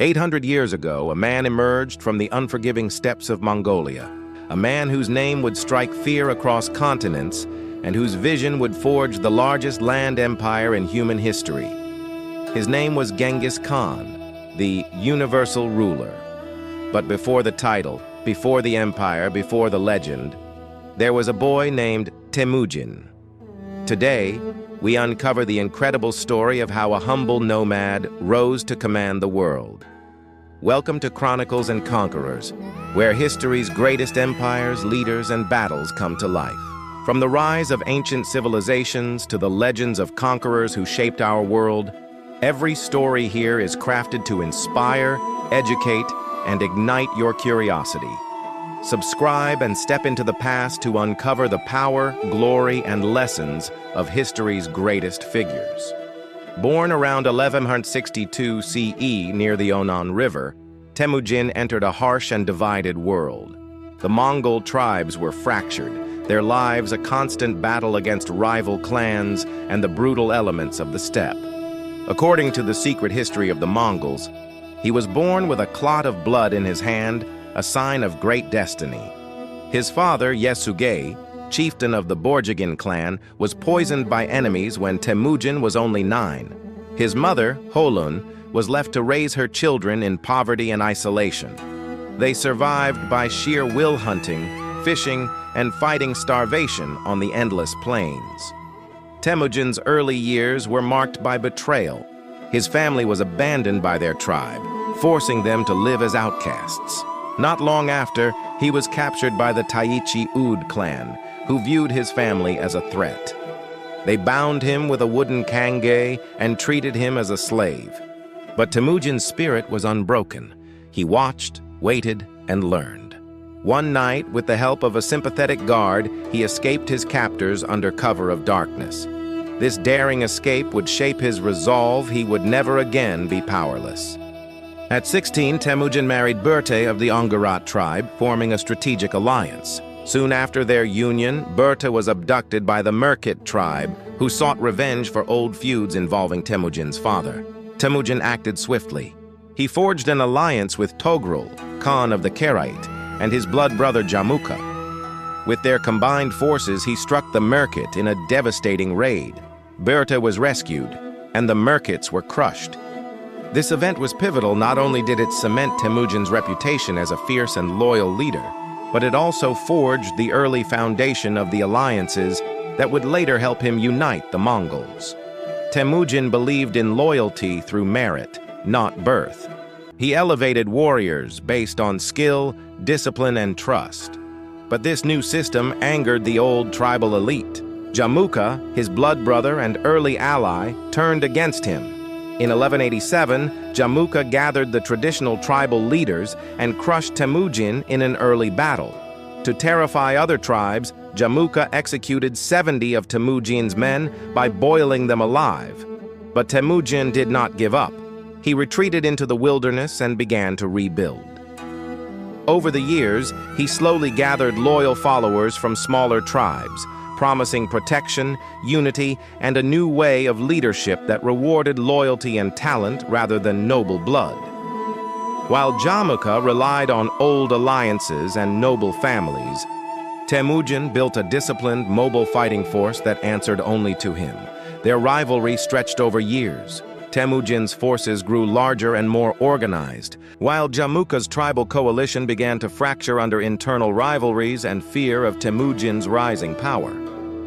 800 years ago, a man emerged from the unforgiving steppes of Mongolia, a man whose name would strike fear across continents and whose vision would forge the largest land empire in human history. His name was Genghis Khan, the universal ruler. But before the title, before the empire, before the legend, there was a boy named Temüjin. Today, we uncover the incredible story of how a humble nomad rose to command the world. Welcome to Chronicles and Conquerors, where history's greatest empires, leaders, and battles come to life. From the rise of ancient civilizations to the legends of conquerors who shaped our world, every story here is crafted to inspire, educate, and ignite your curiosity. Subscribe and step into the past to uncover the power, glory, and lessons of history's greatest figures. Born around 1162 CE near the Onon River, Temüjin entered a harsh and divided world. The Mongol tribes were fractured, their lives a constant battle against rival clans and the brutal elements of the steppe. According to the secret history of the Mongols, he was born with a clot of blood in his hand, a sign of great destiny. His father, Ushered, chieftain of the Borjigin clan, was poisoned by enemies when Temüjin was only 9. His mother, Holun, was left to raise her children in poverty and isolation. They survived by sheer will hunting, fishing, and fighting starvation on the endless plains. Temüjin's early years were marked by betrayal. His family was abandoned by their tribe, forcing them to live as outcasts. Not long after, he was captured by the Taichi Ud clan, who viewed his family as a threat. They bound him with a wooden kange and treated him as a slave. But Temüjin's spirit was unbroken. He watched, waited, and learned. One night, with the help of a sympathetic guard, he escaped his captors under cover of darkness. This daring escape would shape his resolve he would never again be powerless. At 16, Temüjin married Berta of the Ongarat tribe, forming a strategic alliance. Soon after their union, Berta was abducted by the Merkit tribe, who sought revenge for old feuds involving Temüjin's father. Temüjin acted swiftly. He forged an alliance with Togrul, Khan of the Karait, and his blood brother Jamukha. With their combined forces, he struck the Merkit in a devastating raid. Berta was rescued, and the Merkits were crushed. This event was pivotal. Not only did it cement Temüjin's reputation as a fierce and loyal leader, but it also forged the early foundation of the alliances that would later help him unite the Mongols. Temüjin believed in loyalty through merit, not birth. He elevated warriors based on skill, discipline, and trust. But this new system angered the old tribal elite. Jamukha, his blood brother and early ally, turned against him. In 1187, Jamukha gathered the traditional tribal leaders and crushed Temüjin in an early battle. To terrify other tribes, Jamukha executed 70 of Temüjin's men by boiling them alive. But Temüjin did not give up. He retreated into the wilderness and began to rebuild. Over the years, he slowly gathered loyal followers from smaller tribes, promising protection, unity, and a new way of leadership that rewarded loyalty and talent rather than noble blood. While Jamukha relied on old alliances and noble families, Temüjin built a disciplined, mobile fighting force that answered only to him. Their rivalry stretched over years. Temüjin's forces grew larger and more organized, while Jamukha's tribal coalition began to fracture under internal rivalries and fear of Temüjin's rising power.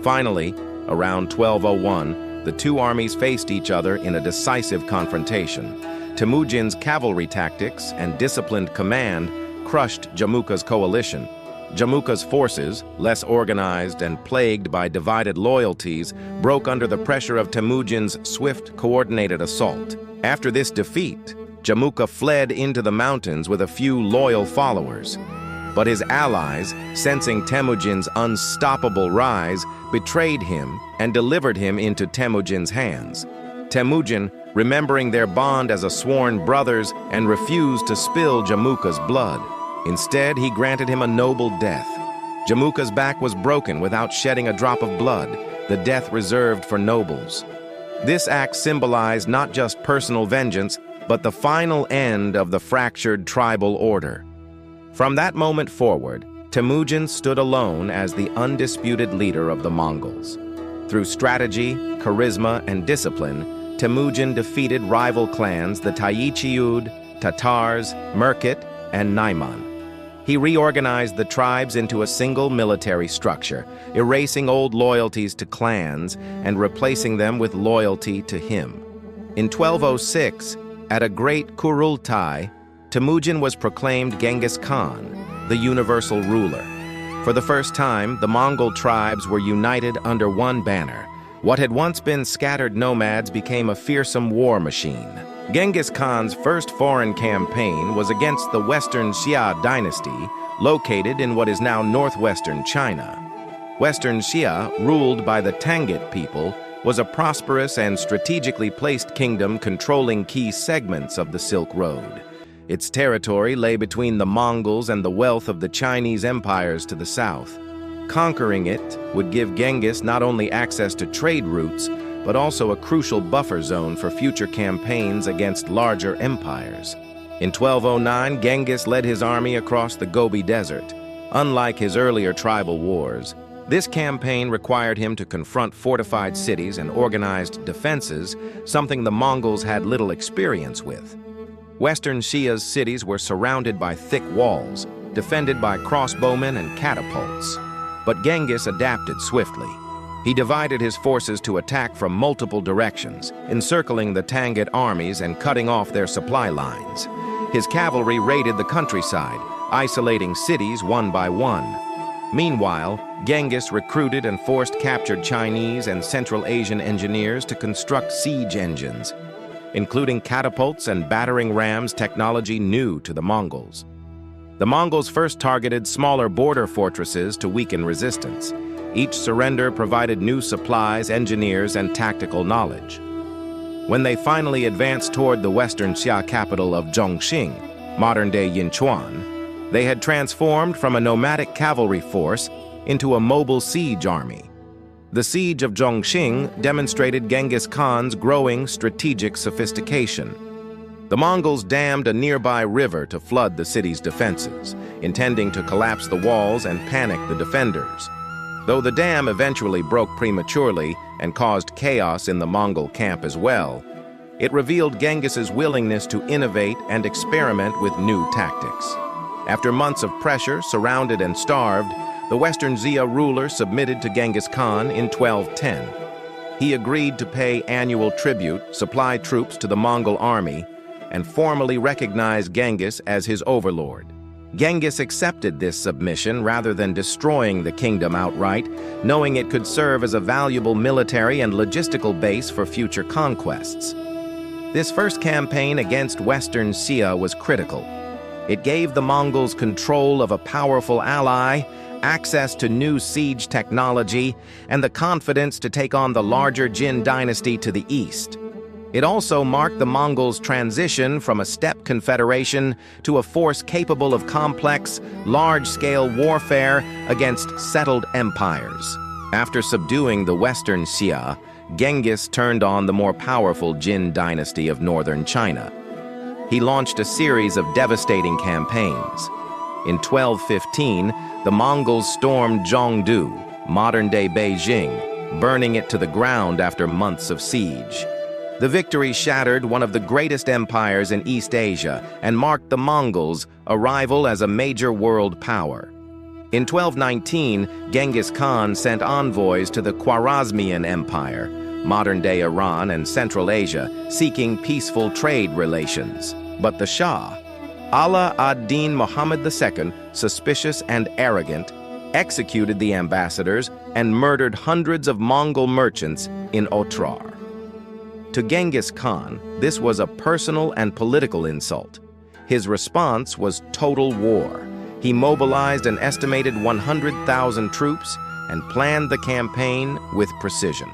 Finally, around 1201, the two armies faced each other in a decisive confrontation. Temüjin's cavalry tactics and disciplined command crushed Jamukha's coalition. Jamukha's forces, less organized and plagued by divided loyalties, broke under the pressure of Temüjin's swift, coordinated assault. After this defeat, Jamukha fled into the mountains with a few loyal followers. But his allies, sensing Temüjin's unstoppable rise, betrayed him and delivered him into Temüjin's hands. Temüjin, remembering their bond as a sworn brothers, and refused to spill Jamukha's blood. Instead, he granted him a noble death. Jamukha's back was broken without shedding a drop of blood, the death reserved for nobles. This act symbolized not just personal vengeance, but the final end of the fractured tribal order. From that moment forward, Temüjin stood alone as the undisputed leader of the Mongols. Through strategy, charisma, and discipline, Temüjin defeated rival clans the Taichiud, Tatars, Merkit, and Naiman. He reorganized the tribes into a single military structure, erasing old loyalties to clans and replacing them with loyalty to him. In 1206, at a great Kurultai, Temüjin was proclaimed Genghis Khan, the universal ruler. For the first time, the Mongol tribes were united under one banner. What had once been scattered nomads became a fearsome war machine. Genghis Khan's first foreign campaign was against the Western Xia dynasty, located in what is now northwestern China. Western Xia, ruled by the Tangut people, was a prosperous and strategically placed kingdom controlling key segments of the Silk Road. Its territory lay between the Mongols and the wealth of the Chinese empires to the south. Conquering it would give Genghis not only access to trade routes, but also a crucial buffer zone for future campaigns against larger empires. In 1209, Genghis led his army across the Gobi Desert. Unlike his earlier tribal wars, this campaign required him to confront fortified cities and organized defenses, something the Mongols had little experience with. Western Xia's cities were surrounded by thick walls, defended by crossbowmen and catapults. But Genghis adapted swiftly. He divided his forces to attack from multiple directions, encircling the Tangut armies and cutting off their supply lines. His cavalry raided the countryside, isolating cities one by one. Meanwhile, Genghis recruited and forced captured Chinese and Central Asian engineers to construct siege engines, including catapults and battering rams, technology new to the Mongols. The Mongols first targeted smaller border fortresses to weaken resistance. Each surrender provided new supplies, engineers, and tactical knowledge. When they finally advanced toward the Western Xia capital of Zhongxing, modern-day Yinchuan, they had transformed from a nomadic cavalry force into a mobile siege army. The siege of Zhongxing demonstrated Genghis Khan's growing strategic sophistication. The Mongols dammed a nearby river to flood the city's defenses, intending to collapse the walls and panic the defenders. Though the dam eventually broke prematurely and caused chaos in the Mongol camp as well, it revealed Genghis's willingness to innovate and experiment with new tactics. After months of pressure, surrounded and starved, the Western Xia ruler submitted to Genghis Khan in 1210. He agreed to pay annual tribute, supply troops to the Mongol army, and formally recognize Genghis as his overlord. Genghis accepted this submission rather than destroying the kingdom outright, knowing it could serve as a valuable military and logistical base for future conquests. This first campaign against Western Xia was critical. It gave the Mongols control of a powerful ally, access to new siege technology, and the confidence to take on the larger Jin Dynasty to the east. It also marked the Mongols' transition from a steppe confederation to a force capable of complex, large-scale warfare against settled empires. After subduing the Western Xia, Genghis turned on the more powerful Jin Dynasty of northern China. He launched a series of devastating campaigns. In 1215, the Mongols stormed Zhongdu, modern-day Beijing, burning it to the ground after months of siege. The victory shattered one of the greatest empires in East Asia and marked the Mongols' arrival as a major world power. In 1219, Genghis Khan sent envoys to the Khwarazmian Empire, modern-day Iran and Central Asia, seeking peaceful trade relations. But the Shah, Ala ad-Din Muhammad II, suspicious and arrogant, executed the ambassadors and murdered hundreds of Mongol merchants in Otrar. To Genghis Khan, this was a personal and political insult. His response was total war. He mobilized an estimated 100,000 troops and planned the campaign with precision.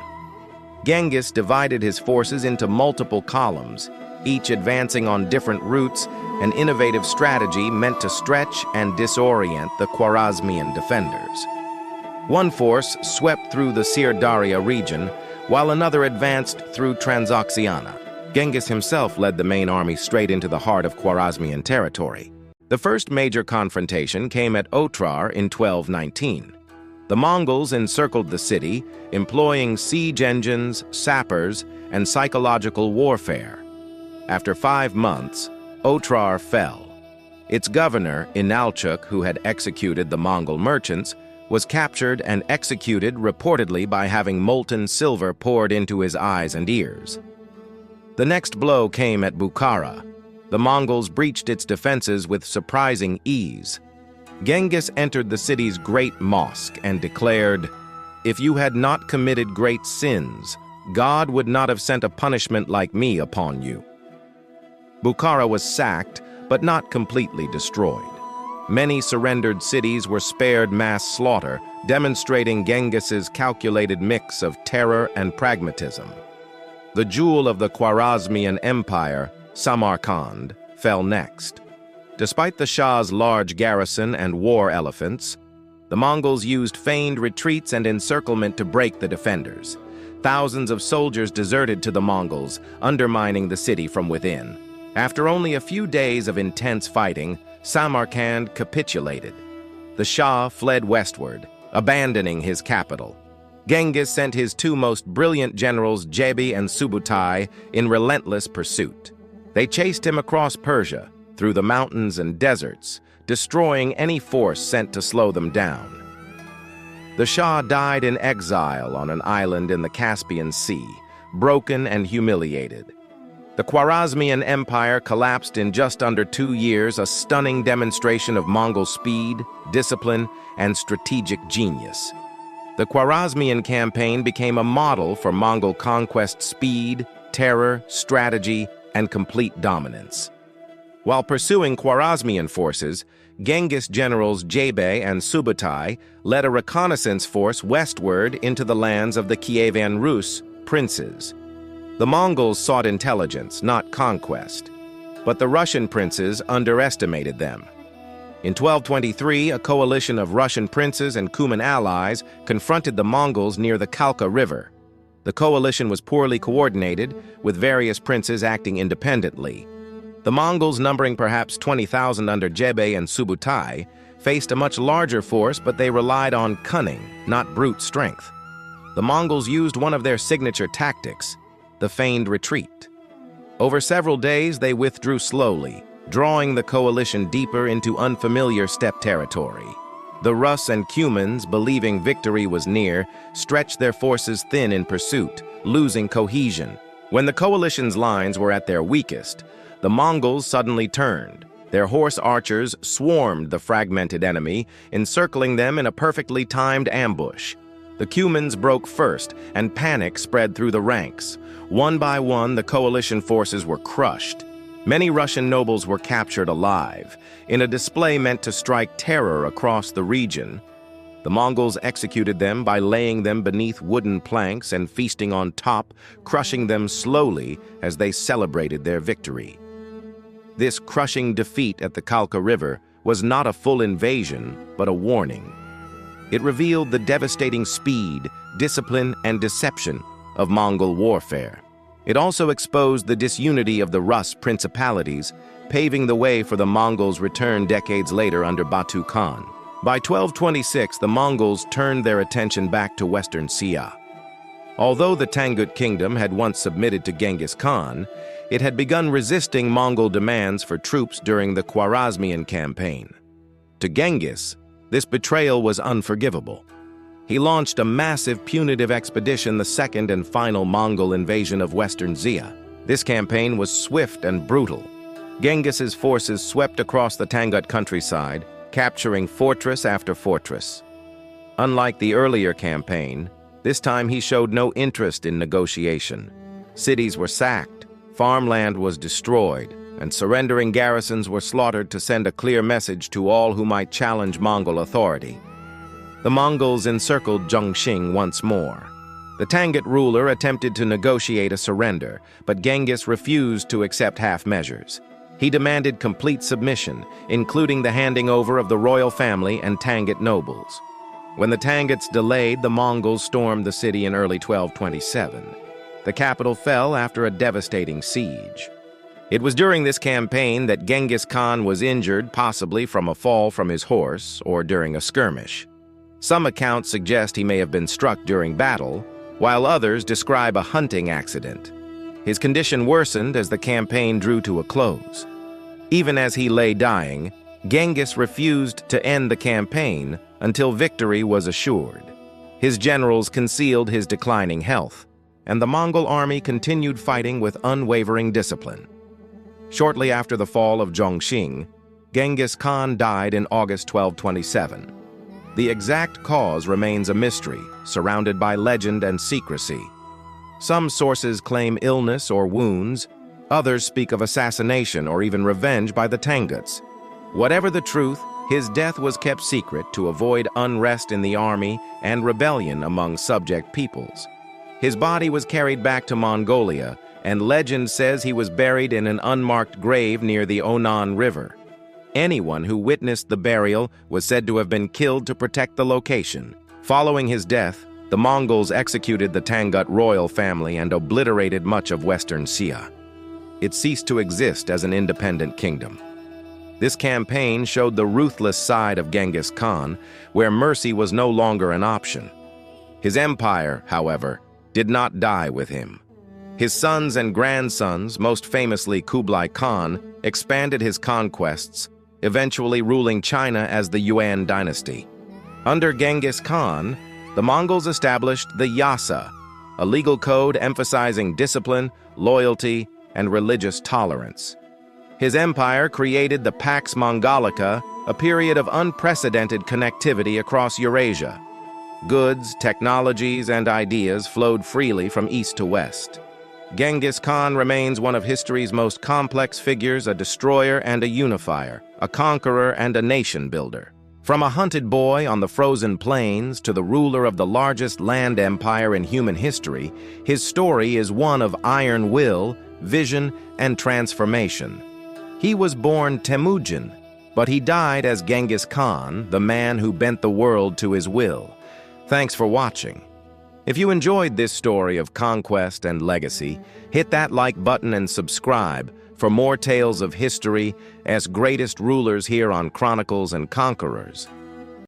Genghis divided his forces into multiple columns, each advancing on different routes, an innovative strategy meant to stretch and disorient the Khwarazmian defenders. One force swept through the Sir Daria region, while another advanced through Transoxiana. Genghis himself led the main army straight into the heart of Khwarazmian territory. The first major confrontation came at Otrar in 1219. The Mongols encircled the city, employing siege engines, sappers, and psychological warfare. After 5 months, Otrar fell. Its governor, Inalchuk, who had executed the Mongol merchants, was captured and executed reportedly by having molten silver poured into his eyes and ears. The next blow came at Bukhara. The Mongols breached its defenses with surprising ease. Genghis entered the city's great mosque and declared, "If you had not committed great sins, God would not have sent a punishment like me upon you." Bukhara was sacked, but not completely destroyed. Many surrendered cities were spared mass slaughter, demonstrating Genghis's calculated mix of terror and pragmatism. The jewel of the Khwarazmian Empire, Samarkand, fell next. Despite the Shah's large garrison and war elephants, the Mongols used feigned retreats and encirclement to break the defenders. Thousands of soldiers deserted to the Mongols, undermining the city from within. After only a few days of intense fighting, Samarkand capitulated. The Shah fled westward, abandoning his capital. Genghis sent his 2 most brilliant generals, Jebi and Subutai, in relentless pursuit. They chased him across Persia, through the mountains and deserts, destroying any force sent to slow them down. The Shah died in exile on an island in the Caspian Sea, broken and humiliated. The Khwarazmian Empire collapsed in just under 2 years, a stunning demonstration of Mongol speed, discipline, and strategic genius. The Khwarazmian campaign became a model for Mongol conquest speed, terror, strategy, and complete dominance. While pursuing Khwarazmian forces, Genghis generals Jebe and Subutai led a reconnaissance force westward into the lands of the Kievan Rus princes. The Mongols sought intelligence, not conquest, but the Russian princes underestimated them. In 1223, a coalition of Russian princes and Cuman allies confronted the Mongols near the Kalka River. The coalition was poorly coordinated, with various princes acting independently. The Mongols, numbering perhaps 20,000 under Jebe and Subutai, faced a much larger force, but they relied on cunning, not brute strength. The Mongols used one of their signature tactics, the feigned retreat. Over several days, they withdrew slowly, drawing the coalition deeper into unfamiliar steppe territory. The Rus and Cumans, believing victory was near, stretched their forces thin in pursuit, losing cohesion. When the coalition's lines were at their weakest, the Mongols suddenly turned. Their horse archers swarmed the fragmented enemy, encircling them in a perfectly timed ambush. The Cumans broke first, and panic spread through the ranks. One by one, the coalition forces were crushed. Many Russian nobles were captured alive, in a display meant to strike terror across the region. The Mongols executed them by laying them beneath wooden planks and feasting on top, crushing them slowly as they celebrated their victory. This crushing defeat at the Kalka River was not a full invasion, but a warning. It revealed the devastating speed, discipline, and deception of Mongol warfare. It also exposed the disunity of the Rus principalities, paving the way for the Mongols' return decades later under Batu Khan. By 1226, the Mongols turned their attention back to Western Xia. Although the Tangut Kingdom had once submitted to Genghis Khan, it had begun resisting Mongol demands for troops during the Khwarazmian campaign. To Genghis, this betrayal was unforgivable. He launched a massive punitive expedition, the second and final Mongol invasion of Western Xia. This campaign was swift and brutal. Genghis's forces swept across the Tangut countryside, capturing fortress after fortress. Unlike the earlier campaign, this time he showed no interest in negotiation. Cities were sacked, farmland was destroyed, and surrendering garrisons were slaughtered to send a clear message to all who might challenge Mongol authority. The Mongols encircled Zhongxing once more. The Tangut ruler attempted to negotiate a surrender, but Genghis refused to accept half measures. He demanded complete submission, including the handing over of the royal family and Tangut nobles. When the Tanguts delayed, the Mongols stormed the city in early 1227. The capital fell after a devastating siege. It was during this campaign that Genghis Khan was injured, possibly from a fall from his horse or during a skirmish. Some accounts suggest he may have been struck during battle, while others describe a hunting accident. His condition worsened as the campaign drew to a close. Even as he lay dying, Genghis refused to end the campaign until victory was assured. His generals concealed his declining health, and the Mongol army continued fighting with unwavering discipline. Shortly after the fall of Zhongxing, Genghis Khan died in August 1227. The exact cause remains a mystery, surrounded by legend and secrecy. Some sources claim illness or wounds, others speak of assassination or even revenge by the Tanguts. Whatever the truth, his death was kept secret to avoid unrest in the army and rebellion among subject peoples. His body was carried back to Mongolia, and legend says he was buried in an unmarked grave near the Onan River. Anyone who witnessed the burial was said to have been killed to protect the location. Following his death, the Mongols executed the Tangut royal family and obliterated much of Western Xia. It ceased to exist as an independent kingdom. This campaign showed the ruthless side of Genghis Khan, where mercy was no longer an option. His empire, however, did not die with him. His sons and grandsons, most famously Kublai Khan, expanded his conquests, eventually ruling China as the Yuan dynasty. Under Genghis Khan, the Mongols established the Yasa, a legal code emphasizing discipline, loyalty, and religious tolerance. His empire created the Pax Mongolica, a period of unprecedented connectivity across Eurasia. Goods, technologies, and ideas flowed freely from east to west. Genghis Khan remains one of history's most complex figures, a destroyer and a unifier, a conqueror and a nation builder. From a hunted boy on the frozen plains to the ruler of the largest land empire in human history, his story is one of iron will, vision, and transformation. He was born Temüjin, but he died as Genghis Khan, the man who bent the world to his will. Thanks for watching. If you enjoyed this story of conquest and legacy, hit that like button and subscribe for more tales of history as greatest rulers here on Chronicles and Conquerors.